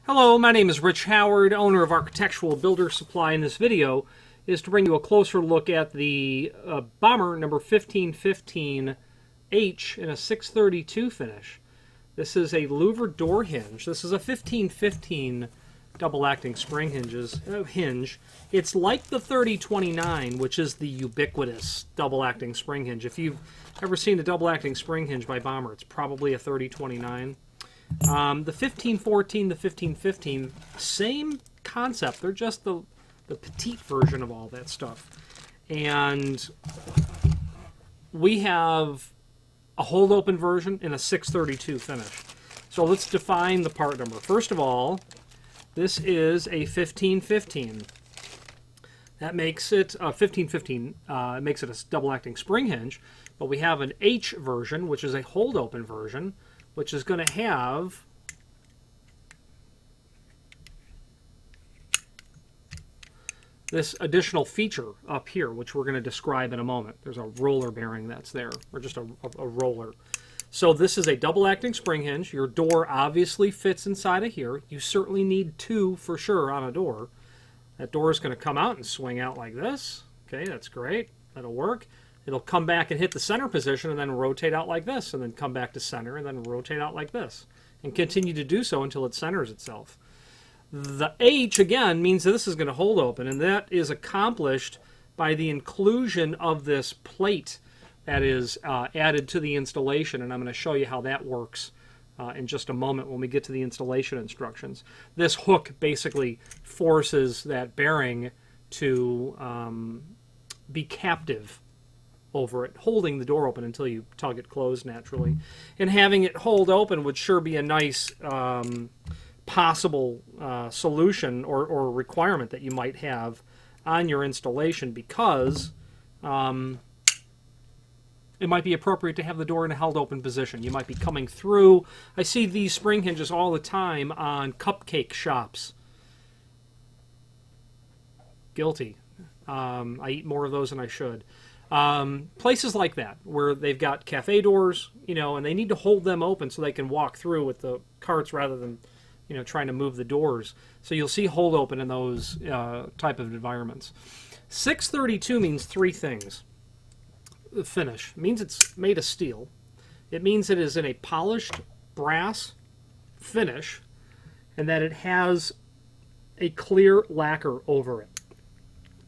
Hello, my name is Rich Howard, owner of Architectural Builder Supply. In this video is to bring you a closer look at the Bommer number 1515H in a 632 finish. This is a louver door hinge. This is a 1515 double-acting spring hinge. It's like the 3029, which is the ubiquitous double-acting spring hinge. If you've ever seen a double-acting spring hinge by Bommer, it's probably a 3029. The 1514, the 1515, same concept. They're just the petite version of all that stuff. And we have a hold open version in a 632 finish. So let's define the part number. First of all, this is a 1515. That makes it a 1515. Makes it a double-acting spring hinge. But we have an H version, which is a hold open version, which is going to have this additional feature up here, which we're going to describe in a moment. There's a roller bearing that's there, or just a roller. So this is a double-acting spring hinge. Your door obviously fits inside of here. You certainly need two for sure on a door. That door is going to come out and swing out like this. Okay, that's great. That'll work. It'll come back and hit the center position and then rotate out like this, and then come back to center and then rotate out like this, and continue to do so until it centers itself. The H, again, means that this is going to hold open, and that is accomplished by the inclusion of this plate that is added to the installation, and I'm going to show you how that works in just a moment when we get to the installation instructions. This hook basically forces that bearing to be captive over it, holding the door open until you tug it closed naturally. And having it hold open would sure be a nice possible solution or requirement that you might have on your installation, because it might be appropriate to have the door in a held open position. You might be coming through. I see these spring hinges all the time on cupcake shops. Guilty. I eat more of those than I should. Places like that where they've got cafe doors, and they need to hold them open so they can walk through with the carts rather than, trying to move the doors. So you'll see hold open in those type of environments. 632 means three things. The finish means it's made of steel. It means it is in a polished brass finish, and that it has a clear lacquer over it.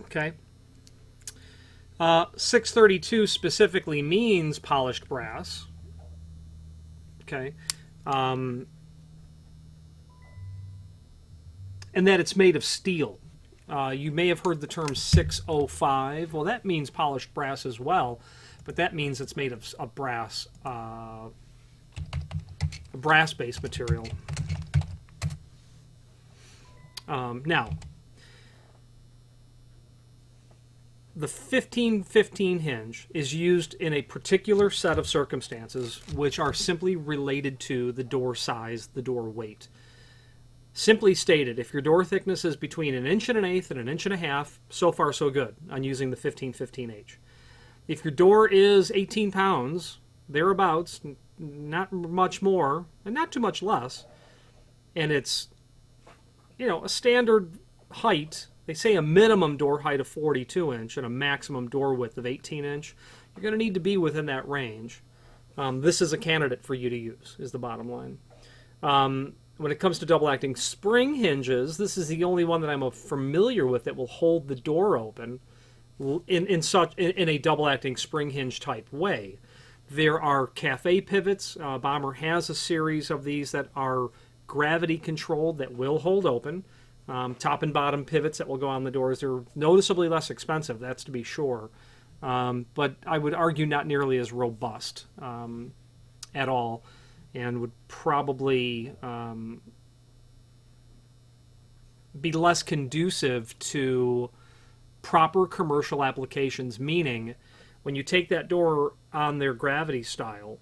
Okay. 632 specifically means polished brass. Okay. And that it's made of steel. You may have heard the term 605. Well, that means polished brass as well, but that means it's made of a brass-based material. Now, the 1515 hinge is used in a particular set of circumstances which are simply related to the door size, the door weight. Simply stated, if your door thickness is between 1 1/8 inches and 1 1/2 inches, so far so good on using the 1515H. If your door is 18 pounds, thereabouts, not much more and not too much less, and it's, a standard height. They say a minimum door height of 42 inch and a maximum door width of 18 inch. You're going to need to be within that range. This is a candidate for you to use, is the bottom line. When it comes to double-acting spring hinges, this is the only one that I'm familiar with that will hold the door open in a double-acting spring hinge type way. There are cafe pivots. Bommer has a series of these that are gravity controlled that will hold open. Top and bottom pivots that will go on the doors. They're noticeably less expensive, that's to be sure. But I would argue not nearly as robust at all, and would probably be less conducive to proper commercial applications, meaning when you take that door on their gravity style,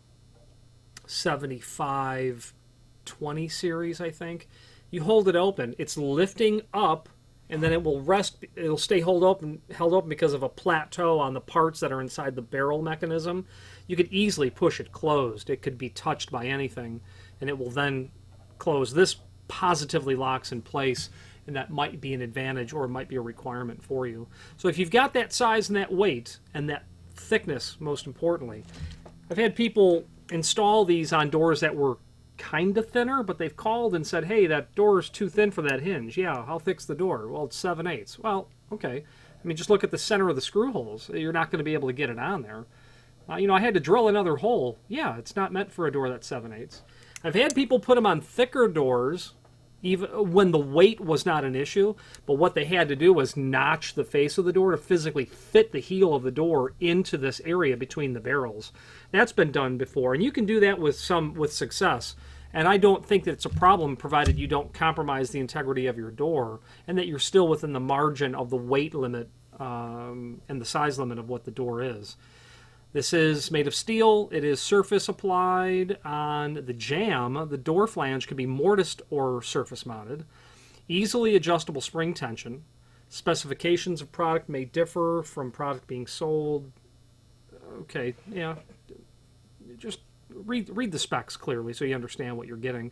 7520 series, I think, you hold it open, it's lifting up, and then it will rest. It'll stay held open because of a plateau on the parts that are inside the barrel mechanism. You could easily push it closed. It could be touched by anything, and it will then close. This positively locks in place, and that might be an advantage or it might be a requirement for you. So if you've got that size and that weight and that thickness, most importantly, I've had people install these on doors that were kind of thinner, but they've called and said, hey, that door is too thin for that hinge. Yeah, how thick's the door? Well, it's 7/8. Well, okay. I mean, just look at the center of the screw holes. You're not going to be able to get it on there. You know, I had to drill another hole. Yeah, it's not meant for a door that's 7/8. I've had people put them on thicker doors, even when the weight was not an issue, but what they had to do was notch the face of the door to physically fit the heel of the door into this area between the barrels. That's been done before, and you can do that with success. And I don't think that it's a problem, provided you don't compromise the integrity of your door and that you're still within the margin of the weight limit and the size limit of what the door is. This is made of steel. It is surface applied on the jamb. The door flange can be mortised or surface mounted. Easily adjustable spring tension. Specifications of product may differ from product being sold. Okay, yeah. Just read the specs clearly so you understand what you're getting.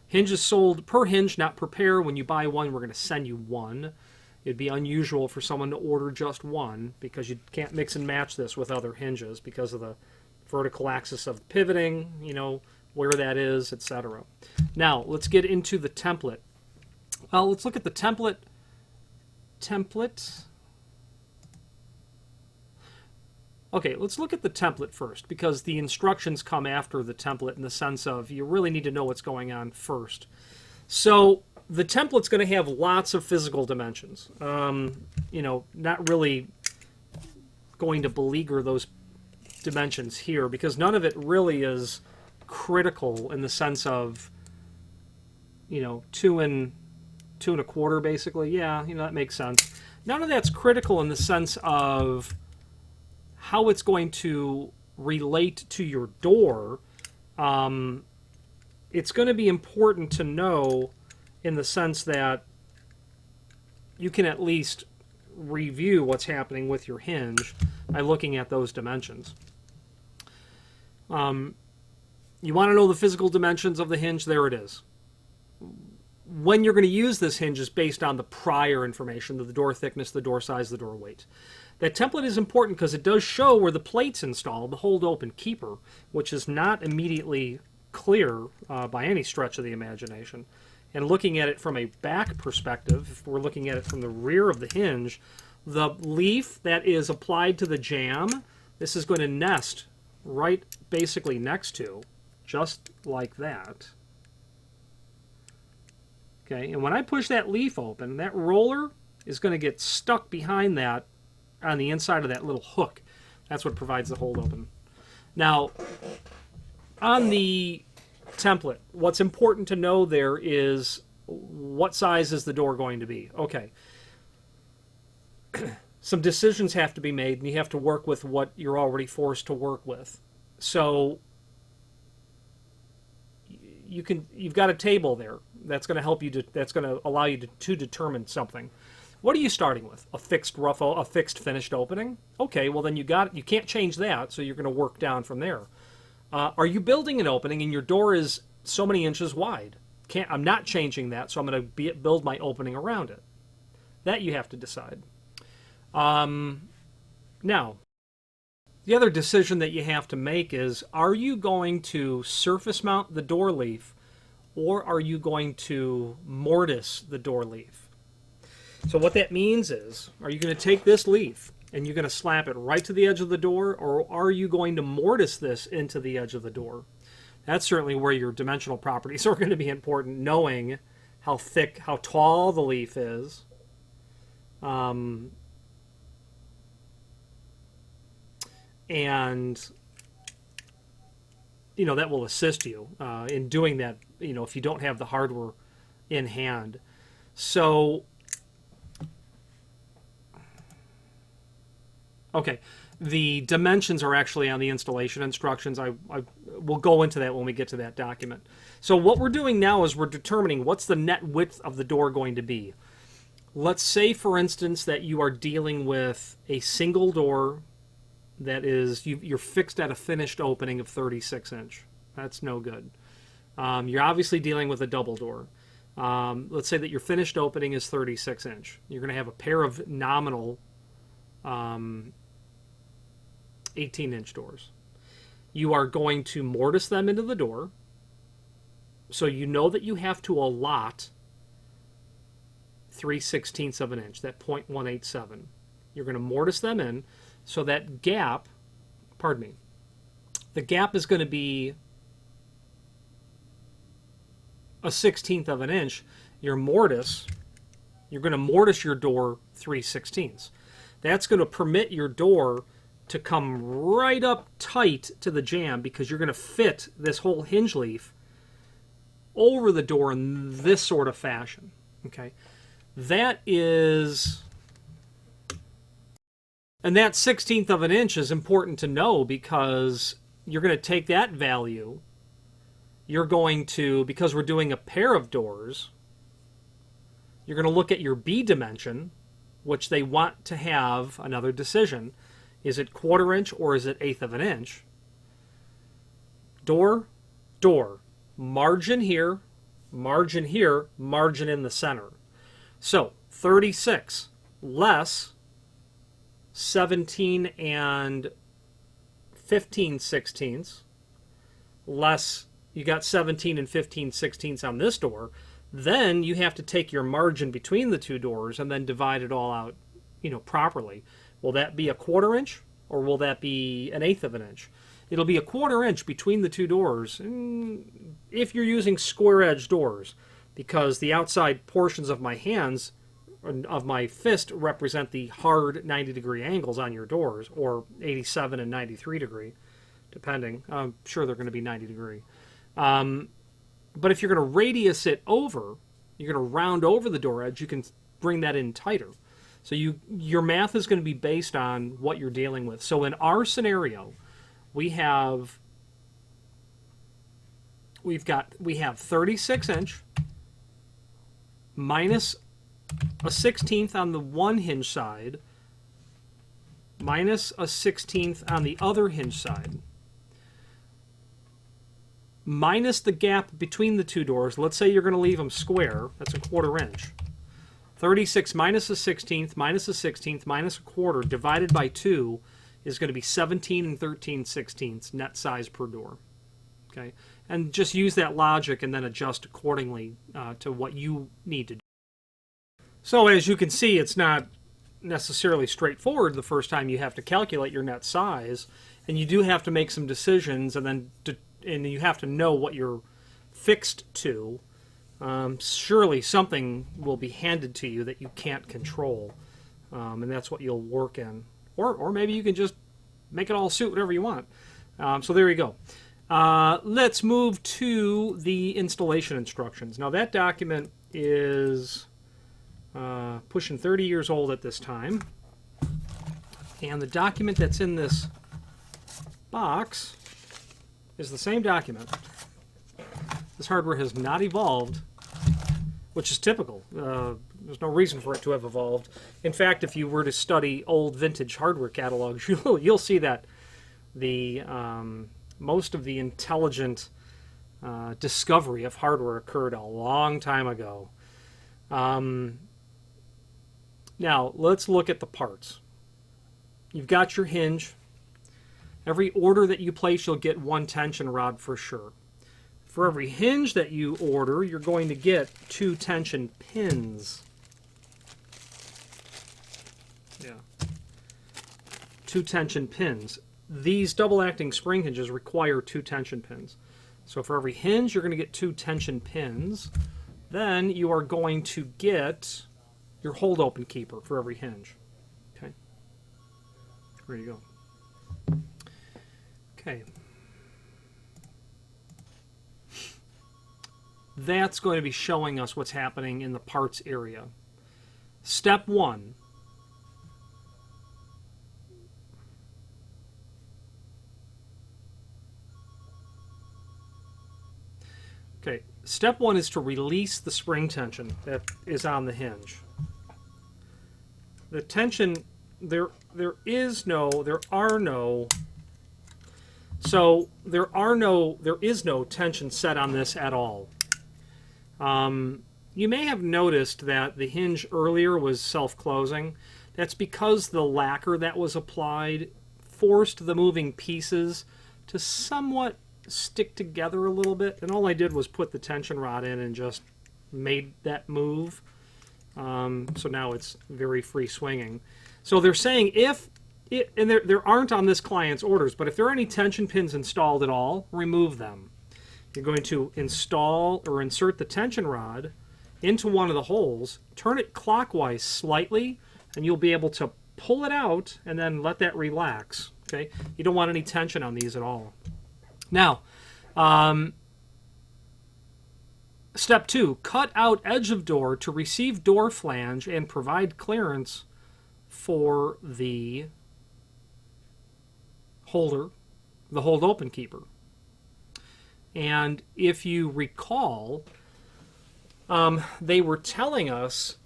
Hinge is sold per hinge, not per pair. When you buy one, we're going to send you one. It'd be unusual for someone to order just one because you can't mix and match this with other hinges because of the vertical axis of pivoting, you know, where that is, etc. Now, let's get into the template. Well, let's look at the template. Okay, let's look at the template first because the instructions come after the template in the sense of you really need to know what's going on first. So the template's going to have lots of physical dimensions. You know, not really going to beleaguer those dimensions here because none of it really is critical in the sense of, you know, 2 1/4 basically. Yeah, you know, that makes sense. None of that's critical in the sense of how it's going to relate to your door. It's going to be important to know in the sense that you can at least review what's happening with your hinge by looking at those dimensions. You want to know the physical dimensions of the hinge? There it is. When you're going to use this hinge is based on the prior information, the door thickness, the door size, the door weight. That template is important because it does show where the plate's installed, the hold open keeper, which is not immediately clear by any stretch of the imagination. And looking at it from a back perspective, if we're looking at it from the rear of the hinge, the leaf that is applied to the jamb, this is going to nest right basically next to, just like that. Okay, and when I push that leaf open, that roller is going to get stuck behind that on the inside of that little hook. That's what provides the hold open. Now, on the template, what's important to know there is what size is the door going to be. Okay. Some decisions have to be made, and you have to work with what you're already forced to work with. So you've got a table there that's going to help you that's going to allow you to determine something. What are you starting with? A fixed finished opening? Okay, well then you can't change that, so you're going to work down from there. Are you building an opening and your door is so many inches wide? I'm not changing that, so I'm going to build my opening around it. That you have to decide. Now, the other decision that you have to make is, are you going to surface mount the door leaf or are you going to mortise the door leaf? So what that means is, are you going to take this leaf and you're going to slap it right to the edge of the door, or are you going to mortise this into the edge of the door? That's certainly where your dimensional properties are going to be important, knowing how thick, how tall the leaf is. And, you know, that will assist you in doing that, you know, if you don't have the hardware in hand. So, okay, the dimensions are actually on the installation instructions. I will go into that when we get to that document. So what we're doing now is we're determining what's the net width of the door going to be. Let's say, for instance, that you are dealing with a single door that is, you're fixed at a finished opening of 36 inch. That's no good. You're obviously dealing with a double door. Let's say that your finished opening is 36 inch. You're going to have a pair of nominal 18-inch doors. You are going to mortise them into the door. So you know that you have to allot 3/16 of an inch, that 0.187. You're going to mortise them in, so that gap, pardon me, the gap is going to be a 1/16 of an inch. Your mortise, you're going to mortise your door 3/16. That's going to permit your door to come right up tight to the jamb, because you're going to fit this whole hinge leaf over the door in this sort of fashion. Okay, that is, and that 1/16 of an inch is important to know, because you're going to take that value, you're going to, because we're doing a pair of doors, you're going to look at your B dimension, which they want to have another decision. Is it 1/4 inch or is it 1/8 of an inch? Door, door. Margin here, margin here, margin in the center. So 36 less 17 and 15/16 less, you got 17 and 15/16 on this door. Then you have to take your margin between the two doors and then divide it all out, properly. Will that be a 1/4 inch or will that be an 1/8 of an inch? It'll be a 1/4 inch between the two doors if you're using square edge doors, because the outside portions of my hands, of my fist, represent the hard 90-degree angles on your doors, or 87 and 93 degree, depending. I'm sure they're going to be 90 degree. But if you're going to radius it over, you're going to round over the door edge, you can bring that in tighter. So your math is going to be based on what you're dealing with. So in our scenario, we have 36 inch minus a 1/16 on the one hinge side minus a 1/16 on the other hinge side minus the gap between the two doors. Let's say you're going to leave them square. That's a 1/4 inch. 36 minus a 1/16 minus a 1/16 minus a 1/4 divided by 2 is going to be 17 and 13/16 net size per door. Okay, and just use that logic and then adjust accordingly to what you need to do. So as you can see, it's not necessarily straightforward the first time you have to calculate your net size, and you do have to make some decisions, and then you have to know what you're fixed to. Surely something will be handed to you that you can't control, and that's what you'll work in. Or maybe you can just make it all suit whatever you want. So there you go. Let's move to the installation instructions. Now that document is pushing 30 years old at this time. And the document that's in this box is the same document. This hardware has not evolved, which is typical. There's no reason for it to have evolved. In fact, if you were to study old vintage hardware catalogs, you'll see that the most of the intelligent discovery of hardware occurred a long time ago. Now, let's look at the parts. You've got your hinge. Every order that you place, you'll get one tension rod for sure. For every hinge that you order, you're going to get 2 tension pins. Yeah. 2 tension pins. These double-acting spring hinges require 2 tension pins. So for every hinge, you're going to get 2 tension pins. Then you are going to get your hold open keeper for every hinge. Okay. There you go. Okay. That's going to be showing us what's happening in the parts area. Step 1. Okay, step 1 is to release the spring tension that is on the hinge. The tension, there is no tension set on this at all. you may have noticed that the hinge earlier was self-closing. That's because the lacquer that was applied forced the moving pieces to somewhat stick together a little bit. And all I did was put the tension rod in and just made that move. So now it's very free swinging. So they're saying and there aren't on this client's orders, but if there are any tension pins installed at all, remove them. You're going to install or insert the tension rod into one of the holes, turn it clockwise slightly, and you'll be able to pull it out and then let that relax. Okay, you don't want any tension on these at all. Now, step 2, cut out edge of door to receive door flange and provide clearance for the holder, the hold open keeper. And if you recall, they were telling us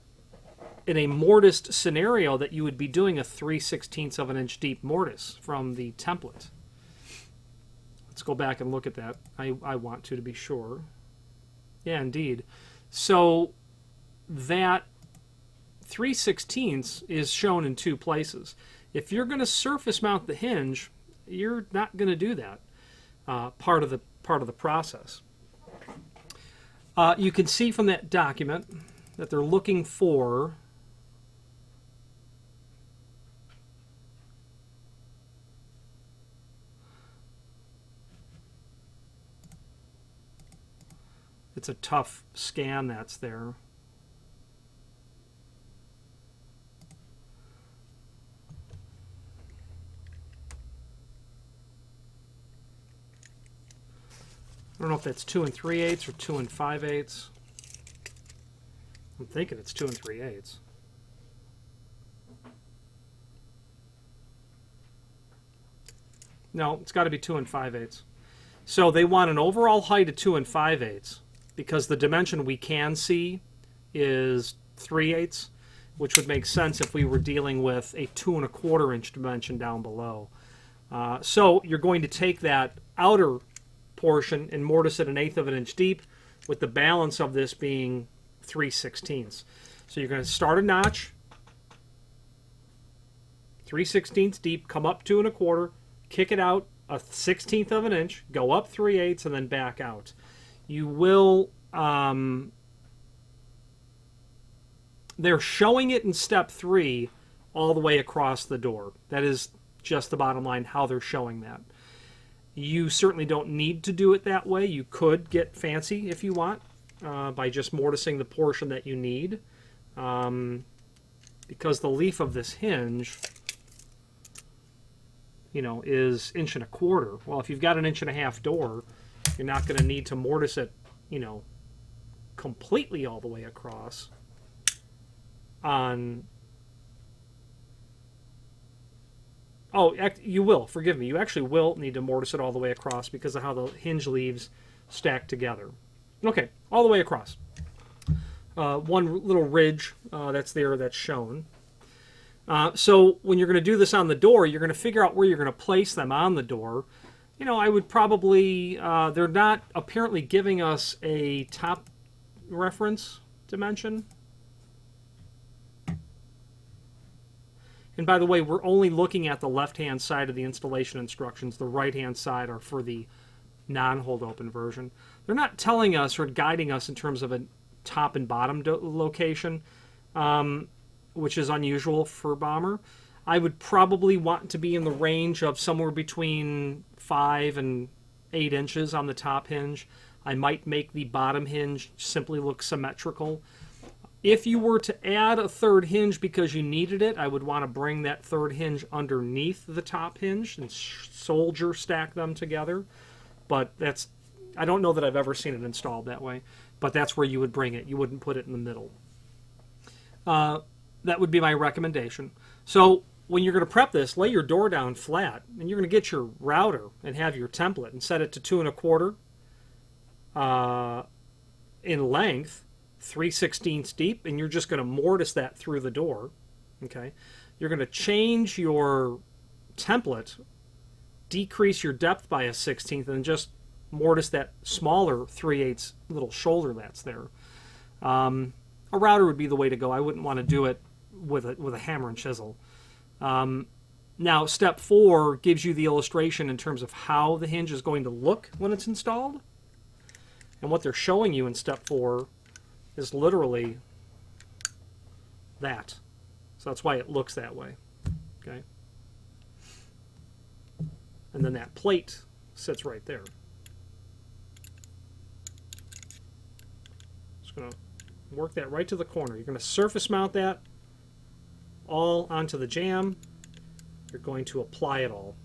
in a mortised scenario that you would be doing a 3/16 of an inch deep mortise from the template. Let's go back and look at that. I want to be sure. Yeah, indeed. So that 3/16 is shown in 2 places. If you're going to surface mount the hinge, you're not going to do that part of the process. You can see from that document that they're looking for it's a tough scan that's there. I don't know if that's 2 3/8 or 2 5/8. I'm thinking it's 2 3/8. No, it's got to be 2 5/8. So they want an overall height of 2 5/8 because the dimension we can see is 3/8, which would make sense if we were dealing with a 2 1/4 inch dimension down below. So you're going to take that outer portion and mortise it 1/8 of an inch deep, with the balance of this being 3/16. So you're going to start a notch, 3/16 deep, come up 2 1/4, kick it out 1/16 of an inch, go up 3/8, and then back out. You will. They're showing it in step 3 all the way across the door. That is just the bottom line, how they're showing that. You certainly don't need to do it that way. You could get fancy if you want by just mortising the portion that you need, because the leaf of this hinge, is 1 1/4 inches. Well, if you've got an 1.5 inch door, you're not going to need to mortise it, completely all the way across on. Oh, you will. Forgive me. You actually will need to mortise it all the way across because of how the hinge leaves stack together. Okay, all the way across. One little ridge that's there that's shown. So when you're going to do this on the door, you're going to figure out where you're going to place them on the door. I would probably, they're not apparently giving us a top reference dimension. And by the way, we're only looking at the left-hand side of the installation instructions. The right-hand side are for the non-hold open version. They're not telling us or guiding us in terms of a top and bottom location, which is unusual for Bommer. I would probably want to be in the range of somewhere between 5 and 8 inches on the top hinge. I might make the bottom hinge simply look symmetrical. If you were to add a third hinge because you needed it, I would want to bring that third hinge underneath the top hinge and soldier stack them together. But I don't know that I've ever seen it installed that way, but that's where you would bring it. You wouldn't put it in the middle. That would be my recommendation. So when you're going to prep this, lay your door down flat, and you're going to get your router and have your template and set it to 2 1/4 in length, 3/16 deep, and you're just going to mortise that through the door. Okay, you're going to change your template, decrease your depth by 1/16, and just mortise that smaller 3/8 little shoulder that's there. A router would be the way to go. I wouldn't want to do it with a hammer and chisel. Now, step 4 gives you the illustration in terms of how the hinge is going to look when it's installed. And what they're showing you in step 4 is literally that. So that's why it looks that way. Okay. And then that plate sits right there. Just going to work that right to the corner. You're going to surface mount that all onto the jamb. You're going to apply it all.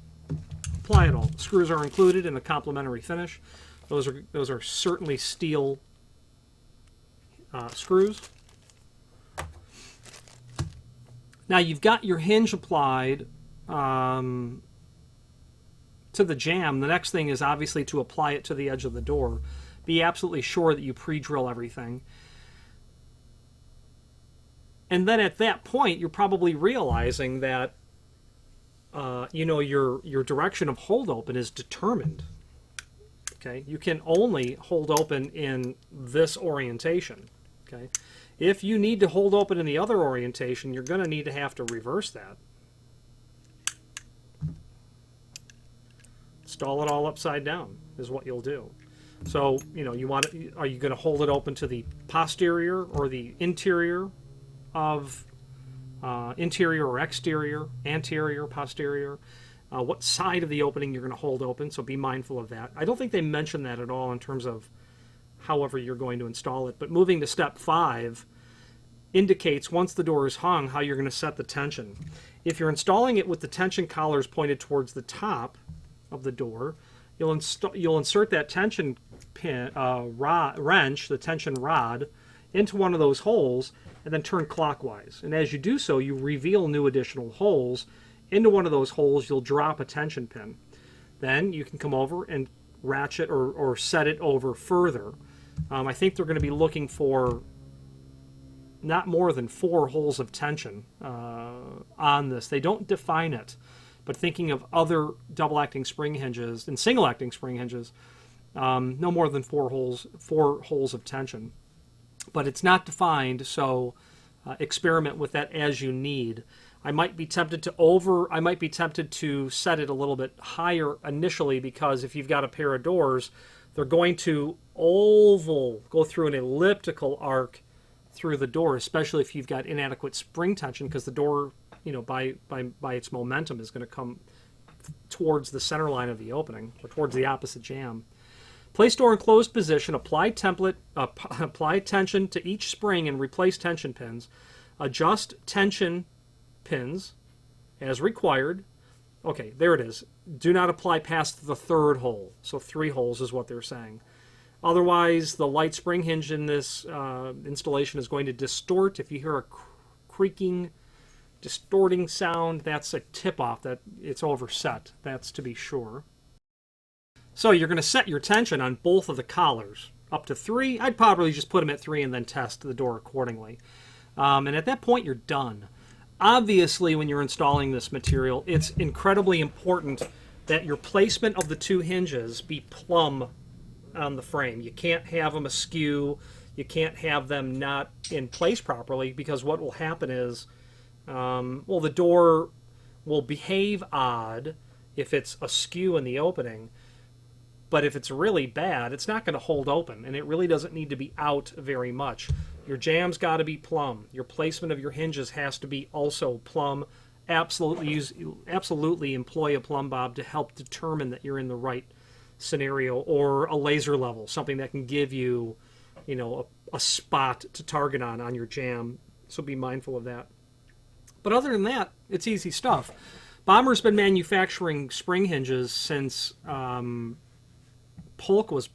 Apply it all. Screws are included in the complimentary finish. Those are certainly steel screws. Now you've got your hinge applied to the jamb. The next thing is obviously to apply it to the edge of the door. Be absolutely sure that you pre-drill everything. And then at that point, you're probably realizing that your direction of hold open is determined. Okay, you can only hold open in this orientation. Okay, if you need to hold open in the other orientation, you're going to have to reverse that. Install it all upside down is what you'll do. So are you going to hold it open to the posterior or the interior of interior or exterior, anterior, posterior, what side of the opening you're going to hold open, so be mindful of that. I don't think they mention that at all in terms of however you're going to install it, but moving to step 5 indicates once the door is hung how you're going to set the tension. If you're installing it with the tension collars pointed towards the top of the door, you'll insert that tension pin, wrench, the tension rod, into one of those holes and then turn clockwise. And as you do so, you reveal new additional holes. Into one of those holes, you'll drop a tension pin. Then you can come over and ratchet or set it over further. I think they're going to be looking for not more than 4 holes of tension on this. They don't define it, but thinking of other double-acting spring hinges and single-acting spring hinges, no more than 4 holes of tension. But it's not defined, so experiment with that as you need. I might be tempted to set it a little bit higher initially, because if you've got a pair of doors, they're going to go through an elliptical arc through the door, especially if you've got inadequate spring tension, because the door, by its momentum is going to come towards the center line of the opening or towards the opposite jamb. Place door in closed position, apply tension to each spring and replace tension pins. Adjust tension pins as required. Okay, there it is. Do not apply past the 3rd hole. So 3 holes is what they're saying. Otherwise, the light spring hinge in this installation is going to distort. If you hear a creaking, distorting sound, that's a tip-off that it's overset. That's to be sure. So you're going to set your tension on both of the collars. Up to 3. I'd probably just put them at 3 and then test the door accordingly. And at that point, you're done. Obviously, when you're installing this material, it's incredibly important that your placement of the 2 hinges be plumb on the frame. You can't have them askew. You can't have them not in place properly, because what will happen is, the door will behave odd if it's askew in the opening. But if it's really bad, it's not going to hold open, and it really doesn't need to be out very much. Your jam's got to be plumb. Your placement of your hinges has to be also plumb. Absolutely employ a plumb bob to help determine that you're in the right scenario, or a laser level, something that can give you, a spot to target on your jamb. So be mindful of that. But other than that, it's easy stuff. Bommer's been manufacturing spring hinges since Polk was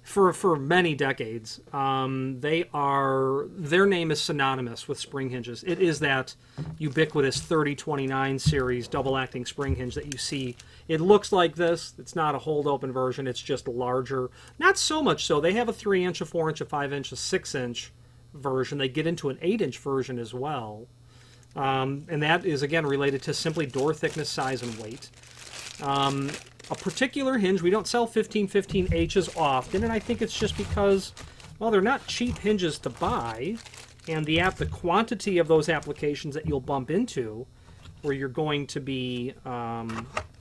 for many decades. Their name is synonymous with spring hinges. It is that ubiquitous 3029 series double-acting spring hinge that you see. It looks like this. It's not a hold-open version. It's just larger. Not so much so. They have a 3-inch, a 4-inch, a 5-inch, a 6-inch version. They get into an 8-inch version as well. And that is, again, related to simply door thickness, size, and weight. A particular hinge, we don't sell 1515Hs often, and I think it's just because Well, they're not cheap hinges to buy, and the quantity of those applications that you'll bump into, where you're going to be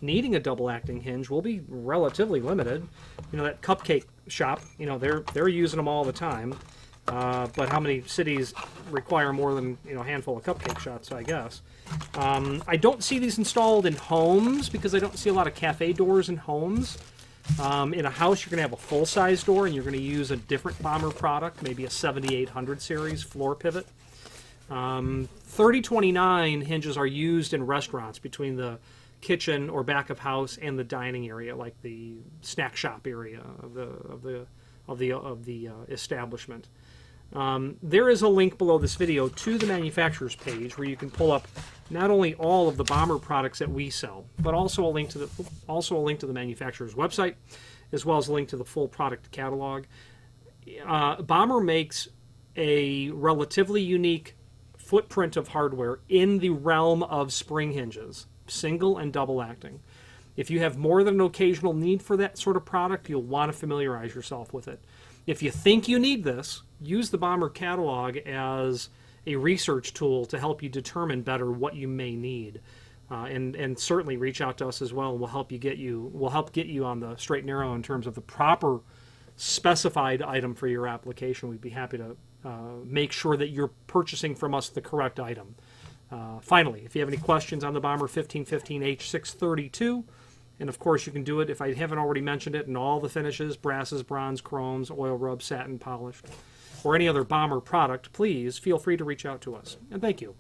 needing a double acting hinge, will be relatively limited. You know, that cupcake shop, you know, they're using them all the time. But how many cities require more than, you know, a handful of cupcake shots, I guess. I don't see these installed in homes because I don't see a lot of cafe doors in homes. In a house, you're going to have a full-size door, and you're going to use a different Bommer product, maybe a 7800 series floor pivot. 3029 hinges are used in restaurants between the kitchen or back of house and the dining area, like the snack shop area of the establishment. There is a link below this video to the manufacturer's page where you can pull up not only all of the Bommer products that we sell, but also a link to the manufacturer's website, as well as a link to the full product catalog. Bommer makes a relatively unique footprint of hardware in the realm of spring hinges, single and double acting. If you have more than an occasional need for that sort of product, you'll want to familiarize yourself with it. If you think you need this, use the Bommer catalog as a research tool to help you determine better what you may need, and certainly reach out to us as well. We'll help get you on the straight and narrow in terms of the proper specified item for your application. We'd be happy to make sure that you're purchasing from us the correct item. Finally, if you have any questions on the Bommer 1515H632, and of course you can do it, if I haven't already mentioned it, in all the finishes: brasses, bronze, chromes, oil rub, satin, polished, or any other Bommer product, please feel free to reach out to us. And thank you.